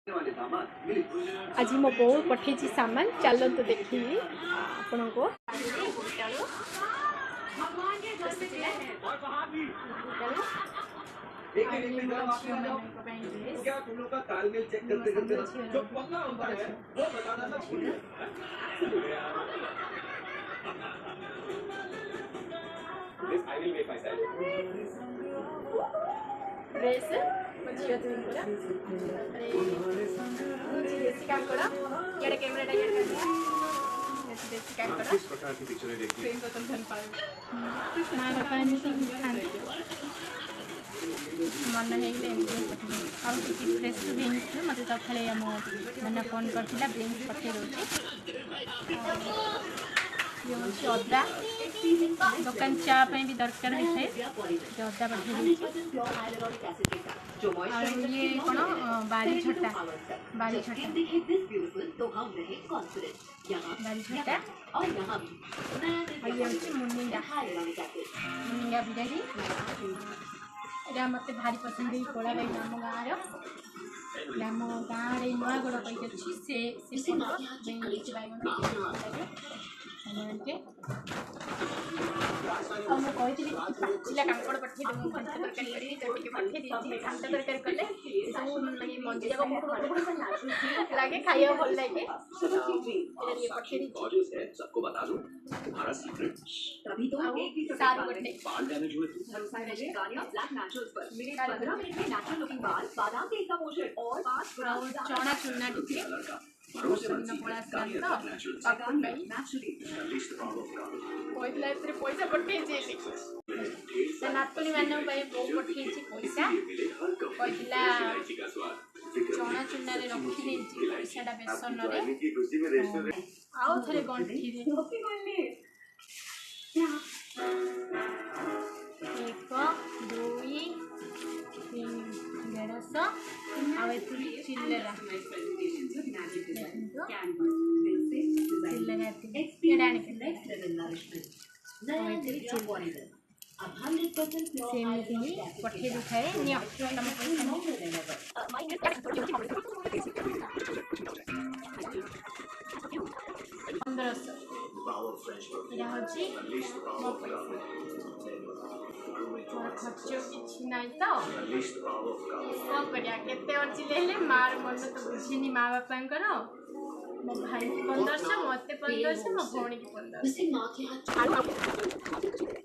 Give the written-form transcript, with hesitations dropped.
आज मो बो पठे सामान चलो तो देखी आपण को क्या तुम लोग का तालमेल चेक करते करते जो पंगा होता है वो बताना ना भूलिए। This I will make myself. Dress मझियो तुम पूरा अरे देसी काम करो यार कैमरा यार देसी काम करो किस प्रकार की पिक्चरें देखती हैं? तो तुम धन पाओ मां बापा ने मन है हम किसी फ्रेश बेंच मत सकाଳେ आम मैंने फोन करथिला बेंच पठे दोची ये होची अदा दुकान चा पे भी दरकार है अदा पठे दोची और ये कोन बारी छटा बारी छटा और ये होची मुनिंगा बिरयानी एटा मत भारी पसंद है कोड़ा भाई आम गाँव आम गाँव नुआगड़ कही अच्छी से मुझे पाचिला कांकड़ पठे देव घंटा तरकारी पठे दी घंटा तरकारी कले सब मंजी लगे खाइए भल लगे पठे दी सबको बता दूं तुम्हारा सीक्रेट तभी तो सारू गट्टे बाल डैमेज हुए थे ब्लैक नेचुरल्स पर मिनट 15 मिनट में नेचुरल लुकिंग बाल बादाम तेल का पोषण और 5 ग्राम चौड़ा चुना टिके पैसा पठे नातुणी मान पठे पैसा कहला चना चुना रखी पैसा बेसन आउ थे गंठी एक दुई तीन 150 चिल्लरा सेमती पठे दिखाए 1500 खर्च किसी ना तो केते अर्जी ले मार मन तो बुझेनी माँ बापा मो भाई 1500 मत 1500 मो भौणी की 1500।